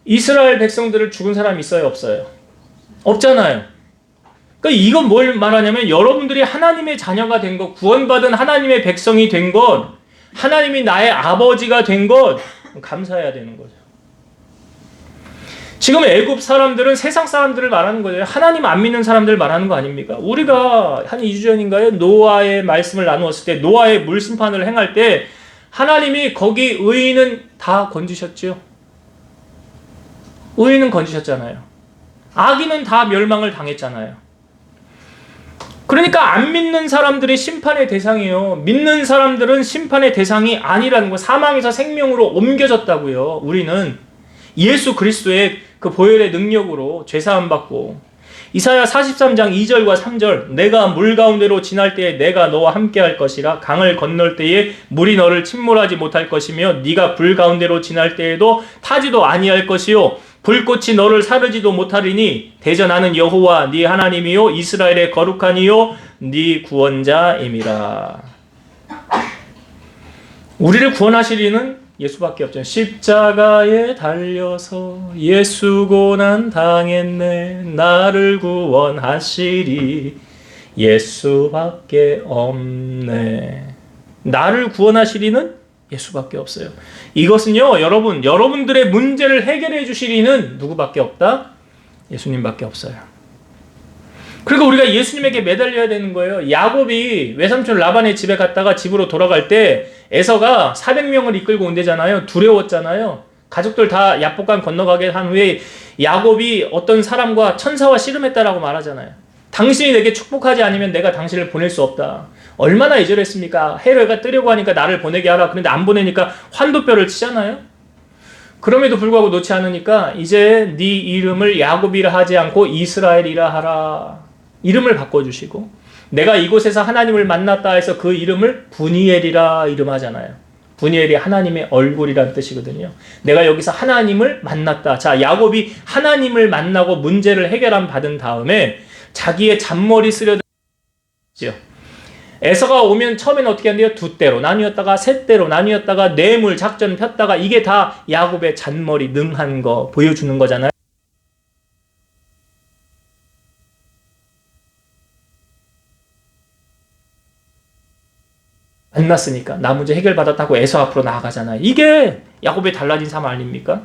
[SPEAKER 1] 이스라엘 백성들을 죽은 사람이 있어요? 없어요? 없잖아요. 그러니까 이건 뭘 말하냐면 여러분들이 하나님의 자녀가 된 것, 구원받은 하나님의 백성이 된 것, 하나님이 나의 아버지가 된 것 감사해야 되는 거죠. 지금 애굽 사람들은 세상 사람들을 말하는 거예요. 하나님 안 믿는 사람들 말하는 거 아닙니까? 우리가 한 2주 전인가요? 노아의 말씀을 나누었을 때 노아의 물 심판을 행할 때 하나님이 거기 의인은 다 건지셨죠. 의인은 건지셨잖아요. 악인은 다 멸망을 당했잖아요. 그러니까 안 믿는 사람들이 심판의 대상이에요. 믿는 사람들은 심판의 대상이 아니라는 거. 사망에서 생명으로 옮겨졌다고요. 우리는 예수 그리스도의 그 보혈의 능력으로 죄사함 받고 이사야 43장 2절과 3절 내가 물 가운데로 지날 때에 내가 너와 함께 할 것이라 강을 건널 때에 물이 너를 침몰하지 못할 것이며 네가 불 가운데로 지날 때에도 타지도 아니할 것이요 불꽃이 너를 사르지도 못하리니 대저 나는 여호와 네 하나님이요 이스라엘의 거룩한 이요 네 구원자임이라. 우리를 구원하실 이는 예수밖에 없죠. 십자가에 달려서 예수 고난 당했네 나를 구원하시리 예수밖에 없네. 나를 구원하시리는 예수밖에 없어요. 이것은요 여러분들의 문제를 해결해 주시리는 누구밖에 없다? 예수님밖에 없어요. 그리고 우리가 예수님에게 매달려야 되는 거예요. 야곱이 외삼촌 라반의 집에 갔다가 집으로 돌아갈 때 에서가 400명을 이끌고 온대잖아요. 두려웠잖아요. 가족들 다 야복강 건너가게 한 후에 야곱이 어떤 사람과 천사와 씨름했다라고 말하잖아요. 당신이 내게 축복하지 않으면 내가 당신을 보낼 수 없다. 얼마나 애절했습니까? 헤롯가 뜨려고 하니까 나를 보내게 하라. 그런데 안 보내니까 환도뼈를 치잖아요. 그럼에도 불구하고 놓지 않으니까 이제 네 이름을 야곱이라 하지 않고 이스라엘이라 하라. 이름을 바꿔주시고 내가 이곳에서 하나님을 만났다 해서 그 이름을 분이엘이라 이름하잖아요. 분이엘이 하나님의 얼굴이라는 뜻이거든요. 내가 여기서 하나님을 만났다. 자, 야곱이 하나님을 만나고 문제를 해결함 받은 다음에 자기의 잔머리 쓰려던 에서가 오면 처음에는 어떻게 한대요? 2대로 나뉘었다가 3대로 나뉘었다가 뇌물 작전 폈다가 이게 다 야곱의 잔머리 능한 거 보여주는 거잖아요. 만났으니까 나 문제 해결받았다고 에서 앞으로 나아가잖아요. 이게 야곱의 달라진 삶 아닙니까?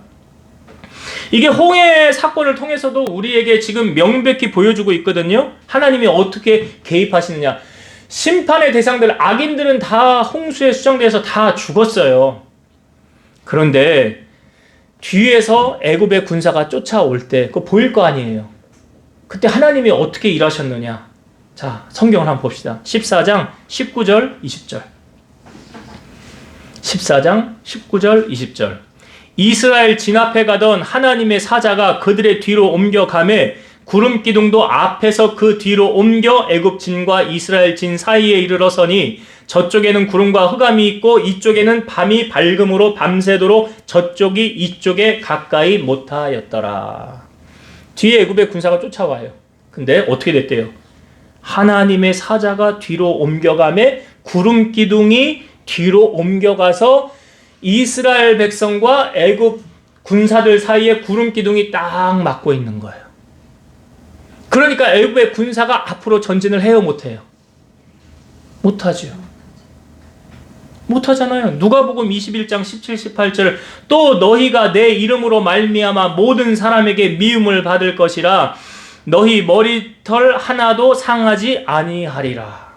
[SPEAKER 1] 이게 홍해 사건을 통해서도 우리에게 지금 명백히 보여주고 있거든요. 하나님이 어떻게 개입하시느냐. 심판의 대상들, 악인들은 다 홍수에 수장돼서 다 죽었어요. 그런데 뒤에서 애굽의 군사가 쫓아올 때 그거 보일 거 아니에요. 그때 하나님이 어떻게 일하셨느냐. 자, 성경을 한번 봅시다. 14장 19절 20절 14장 19절 20절 이스라엘 진압해 가던 하나님의 사자가 그들의 뒤로 옮겨가매 구름 기둥도 앞에서 그 뒤로 옮겨 애굽 진과 이스라엘 진 사이에 이르러서니 저쪽에는 구름과 흑암이 있고 이쪽에는 밤이 밝음으로 밤새도록 저쪽이 이쪽에 가까이 못하였더라. 뒤에 애굽의 군사가 쫓아와요. 근데 어떻게 됐대요? 하나님의 사자가 뒤로 옮겨가매 구름 기둥이 뒤로 옮겨가서 이스라엘 백성과 애굽 군사들 사이에 구름 기둥이 딱 막고 있는 거예요. 그러니까 애굽의 군사가 앞으로 전진을 해요, 못해요? 못하죠. 못하잖아요. 누가복음 21장 17, 18절 또 너희가 내 이름으로 말미암아 모든 사람에게 미움을 받을 것이라 너희 머리털 하나도 상하지 아니하리라.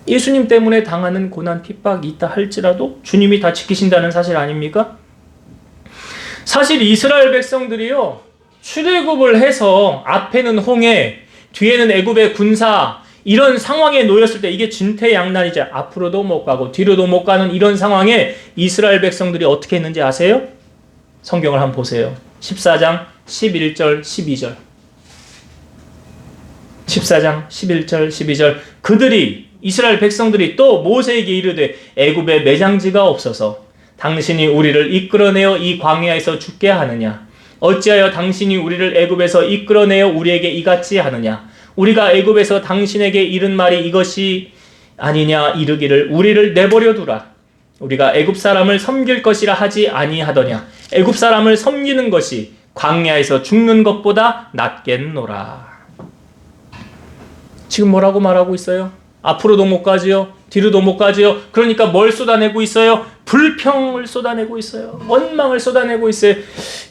[SPEAKER 1] 예수님 때문에 당하는 고난 핍박이 있다 할지라도 주님이 다 지키신다는 사실 아닙니까? 사실 이스라엘 백성들이요, 출애굽을 해서 앞에는 홍해, 뒤에는 애굽의 군사, 이런 상황에 놓였을 때 이게 진퇴양난이죠. 앞으로도 못 가고 뒤로도 못 가는 이런 상황에 이스라엘 백성들이 어떻게 했는지 아세요? 성경을 한번 보세요. 14장 11절 12절. 14장 11절 12절. 그들이, 이스라엘 백성들이 또 모세에게 이르되 애굽에 매장지가 없어서 당신이 우리를 이끌어내어 이 광야에서 죽게 하느냐? 어찌하여 당신이 우리를 애굽에서 이끌어내어 우리에게 이같이 하느냐? 우리가 애굽에서 당신에게 이른 말이 이것이 아니냐? 이르기를 우리를 내버려 두라. 우리가 애굽 사람을 섬길 것이라 하지 아니하더냐? 애굽 사람을 섬기는 것이 광야에서 죽는 것보다 낫겠노라. 지금 뭐라고 말하고 있어요? 앞으로도 못 가지요, 뒤로도 못 가지요. 그러니까 뭘 쏟아내고 있어요? 불평을 쏟아내고 있어요. 원망을 쏟아내고 있어요.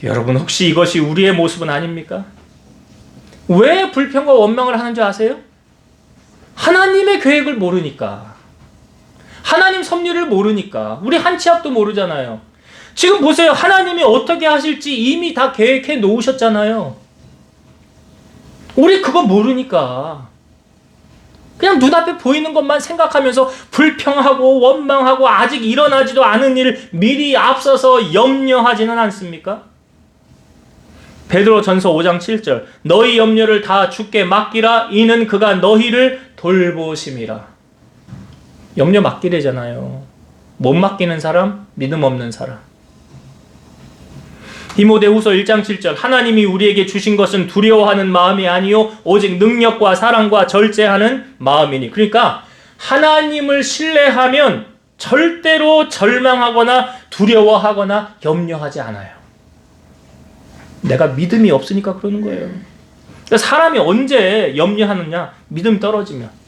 [SPEAKER 1] 여러분, 혹시 이것이 우리의 모습은 아닙니까? 왜 불평과 원망을 하는 줄 아세요? 하나님의 계획을 모르니까. 하나님 섭리를 모르니까. 우리 한 치 앞도 모르잖아요. 지금 보세요. 하나님이 어떻게 하실지 이미 다 계획해 놓으셨잖아요. 우리 그거 모르니까. 그냥 눈앞에 보이는 것만 생각하면서 불평하고 원망하고 아직 일어나지도 않은 일을 미리 앞서서 염려하지는 않습니까? 베드로전서 5장 7절. 너희 염려를 다 주께 맡기라. 이는 그가 너희를 돌보심이라. 염려 맡기래잖아요. 못 맡기는 사람, 믿음 없는 사람. 디모데후서 1장 7절. 하나님이 우리에게 주신 것은 두려워하는 마음이 아니요 오직 능력과 사랑과 절제하는 마음이니. 그러니까 하나님을 신뢰하면 절대로 절망하거나 두려워하거나 염려하지 않아요. 내가 믿음이 없으니까 그러는 거예요. 그러니까 사람이 언제 염려하느냐? 믿음 떨어지면.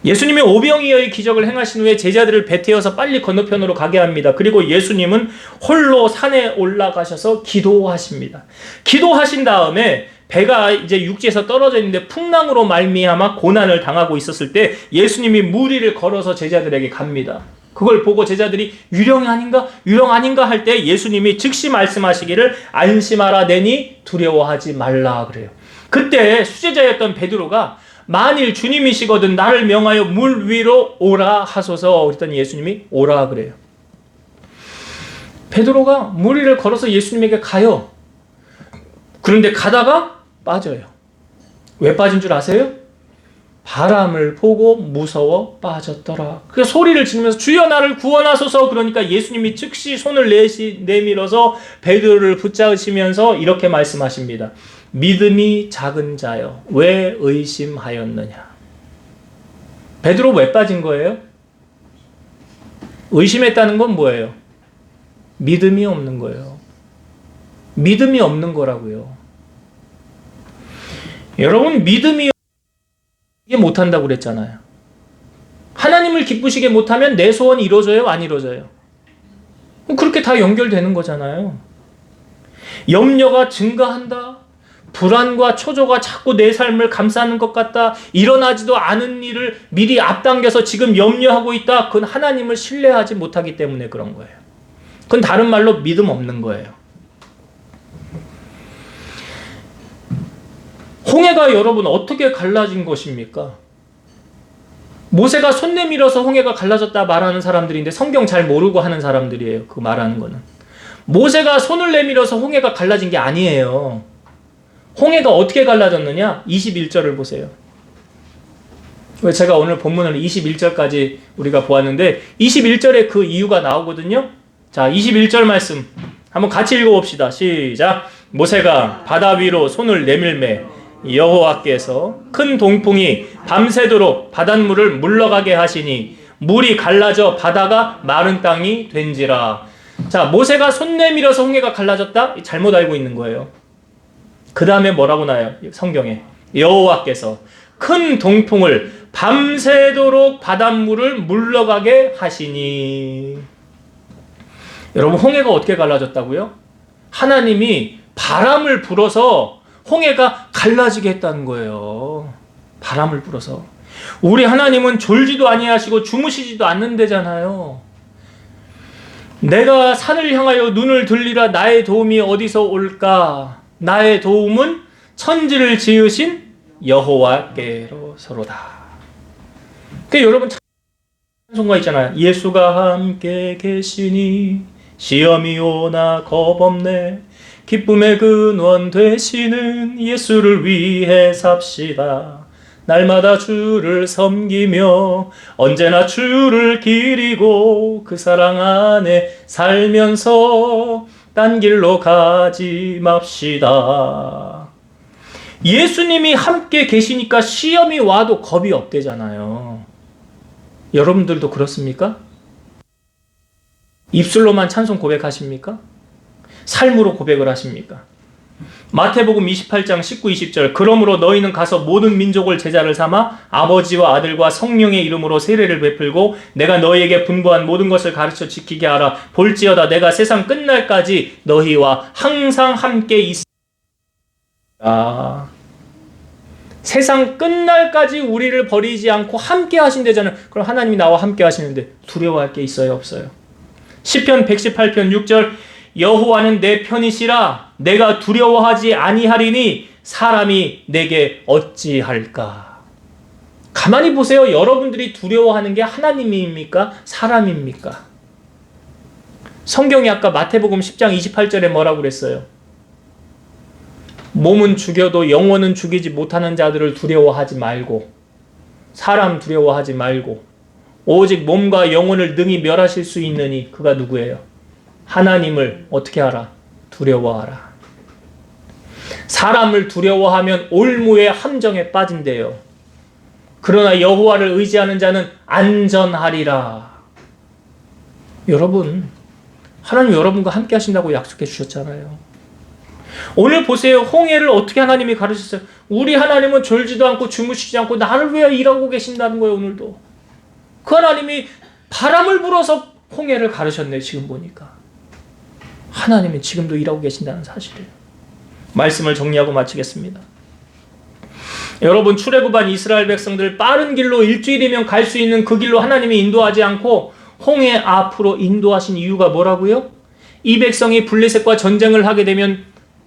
[SPEAKER 1] 예수님이 오병이어의 기적을 행하신 후에 제자들을 배태워서 빨리 건너편으로 가게 합니다. 그리고 예수님은 홀로 산에 올라가셔서 기도하십니다. 기도하신 다음에 배가 이제 육지에서 떨어져 있는데 풍랑으로 말미암아 고난을 당하고 있었을 때 예수님이 물 위를 걸어서 제자들에게 갑니다. 그걸 보고 제자들이 유령 아닌가 할 때 예수님이 즉시 말씀하시기를 안심하라 내니 두려워하지 말라 그래요. 그때 수제자였던 베드로가 만일 주님이시거든 나를 명하여 물 위로 오라 하소서 그랬더니 예수님이 오라 그래요. 베드로가 물 위를 걸어서 예수님에게 가요. 그런데 가다가 빠져요. 왜 빠진 줄 아세요? 바람을 보고 무서워 빠졌더라. 그래서 소리를 지르면서 주여 나를 구원하소서. 그러니까 예수님이 즉시 손을 내밀어서 베드로를 붙잡으시면서 이렇게 말씀하십니다. 믿음이 작은 자여 왜 의심하였느냐. 베드로 왜 빠진 거예요? 의심했다는 건 뭐예요? 믿음이 없는 거예요. 믿음이 없는 거라고요. 여러분, 믿음이 이게 못한다고 그랬잖아요. 하나님을 기쁘시게 못하면 내 소원이 이루어져요? 안 이루어져요? 그렇게 다 연결되는 거잖아요. 염려가 증가한다. 불안과 초조가 자꾸 내 삶을 감싸는 것 같다. 일어나지도 않은 일을 미리 앞당겨서 지금 염려하고 있다. 그건 하나님을 신뢰하지 못하기 때문에 그런 거예요. 그건 다른 말로 믿음 없는 거예요. 홍해가 여러분 어떻게 갈라진 것입니까? 모세가 손 내밀어서 홍해가 갈라졌다 말하는 사람들인데 성경 잘 모르고 하는 사람들이에요. 그 말하는 거는. 모세가 손을 내밀어서 홍해가 갈라진 게 아니에요. 홍해가 어떻게 갈라졌느냐? 21절을 보세요. 제가 오늘 본문을 21절까지 우리가 보았는데 21절에 그 이유가 나오거든요. 자, 21절 말씀 한번 같이 읽어봅시다. 시작. 모세가 바다 위로 손을 내밀매 여호와께서 큰 동풍이 밤새도록 바닷물을 물러가게 하시니 물이 갈라져 바다가 마른 땅이 된지라. 자, 모세가 손 내밀어서 홍해가 갈라졌다? 잘못 알고 있는 거예요. 그 다음에 뭐라고 나와요? 성경에 여호와께서 큰 동풍을 밤새도록 바닷물을 물러가게 하시니. 여러분, 홍해가 어떻게 갈라졌다고요? 하나님이 바람을 불어서 홍해가 갈라지게 했다는 거예요. 바람을 불어서. 우리 하나님은 졸지도 아니하시고 주무시지도 않는다잖아요. 내가 산을 향하여 눈을 들리라. 나의 도움이 어디서 올까? 나의 도움은 천지를 지으신 여호와께로서로다. 그러니까 여러분 찬송가 있잖아요. 예수가 함께 계시니 시험이 오나 겁없네. 기쁨의 근원 되시는 예수를 위해 삽시다. 날마다 주를 섬기며 언제나 주를 기리고 그 사랑 안에 살면서 딴 길로 가지 맙시다. 예수님이 함께 계시니까 시험이 와도 겁이 없대잖아요. 여러분들도 그렇습니까? 입술로만 찬송 고백하십니까? 삶으로 고백을 하십니까? 마태복음 28장 19, 20절 그러므로 너희는 가서 모든 민족을 제자를 삼아 아버지와 아들과 성령의 이름으로 세례를 베풀고 내가 너희에게 분부한 모든 것을 가르쳐 지키게 하라. 볼지어다 내가 세상 끝날까지 너희와 항상 함께 있으리라. 세상 끝날까지 우리를 버리지 않고 함께 하신대잖아요. 그럼 하나님이 나와 함께 하시는데 두려워할 게 있어요, 없어요? 시편 118편 6절 여호와는 내 편이시라. 내가 두려워하지 아니하리니 사람이 내게 어찌할까? 가만히 보세요. 여러분들이 두려워하는 게 하나님입니까? 사람입니까? 성경이 아까 마태복음 10장 28절에 뭐라고 그랬어요? 몸은 죽여도 영혼은 죽이지 못하는 자들을 두려워하지 말고, 사람 두려워하지 말고, 오직 몸과 영혼을 능히 멸하실 수 있느니 그가 누구예요? 하나님을 어떻게 하라? 두려워하라. 사람을 두려워하면 올무의 함정에 빠진대요. 그러나 여호와를 의지하는 자는 안전하리라. 여러분, 하나님 여러분과 함께 하신다고 약속해 주셨잖아요. 오늘 보세요. 홍해를 어떻게 하나님이 가르쳤어요? 우리 하나님은 졸지도 않고 주무시지 않고 나를 위하여 일하고 계신다는 거예요. 오늘도. 그 하나님이 바람을 불어서 홍해를 가르쳤네. 지금 보니까. 하나님이 지금도 일하고 계신다는 사실이에요. 말씀을 정리하고 마치겠습니다. 여러분, 출애굽한 이스라엘 백성들 빠른 길로 일주일이면 갈 수 있는 그 길로 하나님이 인도하지 않고 홍해 앞으로 인도하신 이유가 뭐라고요? 이 백성이 블레셋과 전쟁을 하게 되면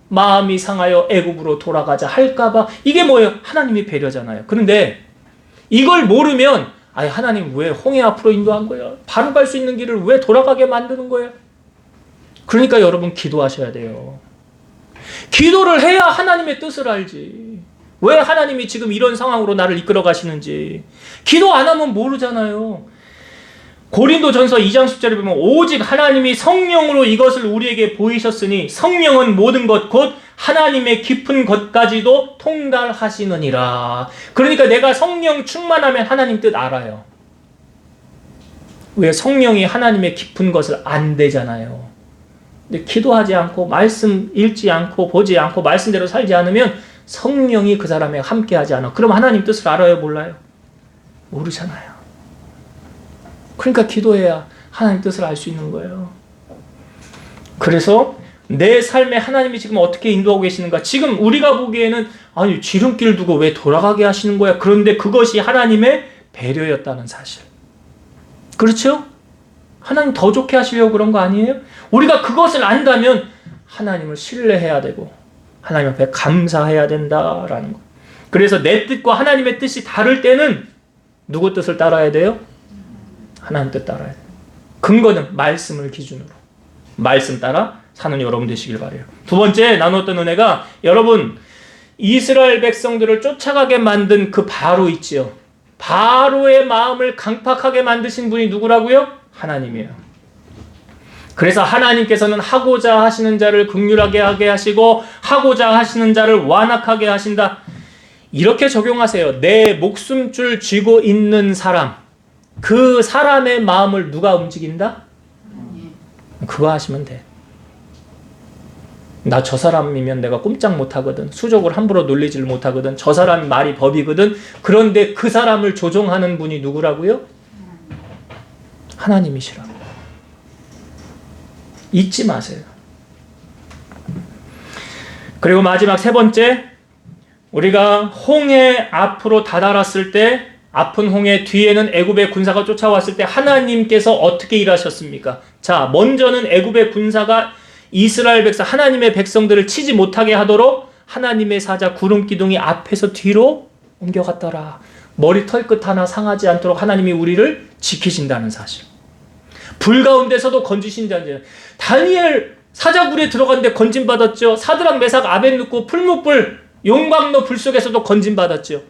[SPEAKER 1] 마음이 상하여 애굽으로 돌아가자 할까봐. 이게 뭐예요? 하나님이 배려잖아요. 그런데 이걸 모르면 하나님 왜 홍해 앞으로 인도한 거야? 바로 갈 수 있는 길을 왜 돌아가게 만드는 거야? 그러니까 여러분 기도하셔야 돼요. 기도를 해야 하나님의 뜻을 알지. 왜 하나님이 지금 이런 상황으로 나를 이끌어 가시는지. 기도 안 하면 모르잖아요. 고린도전서 2장 10절에 보면 오직 하나님이 성령으로 이것을 우리에게 보이셨으니 성령은 모든 것 곧 하나님의 깊은 것까지도 통달하시느니라. 그러니까 내가 성령 충만하면 하나님 뜻 알아요. 왜? 성령이 하나님의 깊은 것을 안대잖아요. 근데 기도하지 않고 말씀 읽지 않고 보지 않고 말씀대로 살지 않으면 성령이 그 사람에 함께하지 않아. 그럼 하나님 뜻을 알아요? 몰라요? 모르잖아요. 그러니까 기도해야 하나님 뜻을 알 수 있는 거예요. 그래서 내 삶에 하나님이 지금 어떻게 인도하고 계시는가. 지금 우리가 보기에는 지름길 두고 왜 돌아가게 하시는 거야. 그런데 그것이 하나님의 배려였다는 사실. 그렇죠? 하나님 더 좋게 하시려고 그런 거 아니에요? 우리가 그것을 안다면 하나님을 신뢰해야 되고 하나님 앞에 감사해야 된다라는 거. 그래서 내 뜻과 하나님의 뜻이 다를 때는 누구 뜻을 따라야 돼요? 하나님 뜻 따라야 돼요. 근거는 말씀을 기준으로. 말씀 따라 사는 여러분 되시길 바라요. 두 번째 나눴던 은혜가 여러분 이스라엘 백성들을 쫓아가게 만든 그 바로 있지요. 바로의 마음을 강팍하게 만드신 분이 누구라고요? 하나님이에요. 그래서 하나님께서는 하고자 하시는 자를 긍휼하게 하게 하시고 하고자 하시는 자를 완악하게 하신다. 이렇게 적용하세요. 내 목숨줄 쥐고 있는 사람, 그 사람의 마음을 누가 움직인다? 그거 하시면 돼. 나 저 사람이면 내가 꼼짝 못하거든. 수족을 함부로 놀리질 못하거든. 저 사람 말이 법이거든. 그런데 그 사람을 조종하는 분이 누구라고요? 하나님이시라고. 잊지 마세요. 그리고 마지막 세 번째, 우리가 홍해 앞으로 다다랐을 때 아픈 홍해 뒤에는 애굽의 군사가 쫓아왔을 때 하나님께서 어떻게 일하셨습니까? 자, 먼저는 애굽의 군사가 이스라엘 백성, 하나님의 백성들을 치지 못하게 하도록 하나님의 사자 구름 기둥이 앞에서 뒤로 옮겨갔더라. 머리 털끝 하나 상하지 않도록 하나님이 우리를 지키신다는 사실. 불 가운데서도 건지신다는. 다니엘 사자굴에 들어갔는데 건진받았죠. 사드락 메삭 아벳느고 풀무불 용광로 불 속에서도 건진받았죠.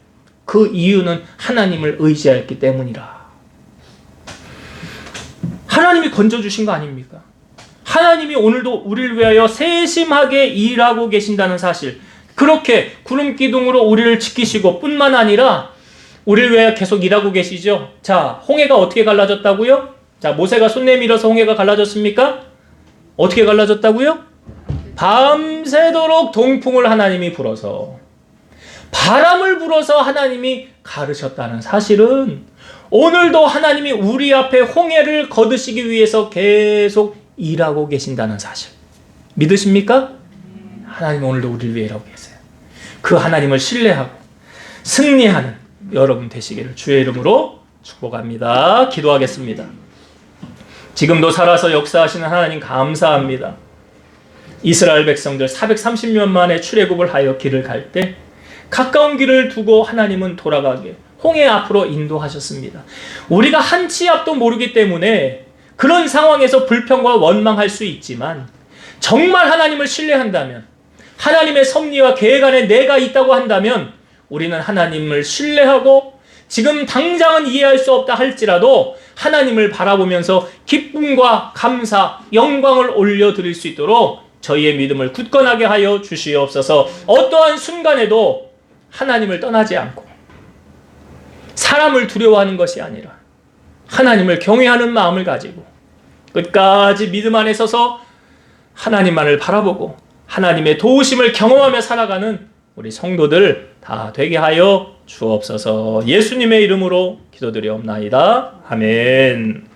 [SPEAKER 1] 그 이유는 하나님을 의지하였기 때문이라. 하나님이 건져주신 거 아닙니까? 하나님이 오늘도 우리를 위하여 세심하게 일하고 계신다는 사실. 그렇게 구름 기둥으로 우리를 지키시고 뿐만 아니라 우리를 위하여 계속 일하고 계시죠. 자, 홍해가 어떻게 갈라졌다고요? 자, 모세가 손 내밀어서 홍해가 갈라졌습니까? 어떻게 갈라졌다고요? 밤새도록 동풍을 하나님이 불어서, 바람을 불어서 하나님이 가르셨다는 사실은 오늘도 하나님이 우리 앞에 홍해를 거두시기 위해서 계속 일하고 계신다는 사실. 믿으십니까? 하나님 오늘도 우리를 위해 일하고 계세요. 그 하나님을 신뢰하고 승리하는 여러분 되시기를 주의 이름으로 축복합니다. 기도하겠습니다. 지금도 살아서 역사하시는 하나님 감사합니다. 이스라엘 백성들 430년 만에 출애굽을 하여 길을 갈 때 가까운 길을 두고 하나님은 돌아가게 홍해 앞으로 인도하셨습니다. 우리가 한 치 앞도 모르기 때문에 그런 상황에서 불평과 원망할 수 있지만 정말 하나님을 신뢰한다면, 하나님의 섭리와 계획 안에 내가 있다고 한다면 우리는 하나님을 신뢰하고 지금 당장은 이해할 수 없다 할지라도 하나님을 바라보면서 기쁨과 감사, 영광을 올려드릴 수 있도록 저희의 믿음을 굳건하게 하여 주시옵소서. 어떠한 순간에도 하나님을 떠나지 않고 사람을 두려워하는 것이 아니라 하나님을 경외하는 마음을 가지고 끝까지 믿음 안에 서서 하나님만을 바라보고 하나님의 도우심을 경험하며 살아가는 우리 성도들 다 되게 하여 주옵소서. 예수님의 이름으로 기도드리옵나이다. 아멘.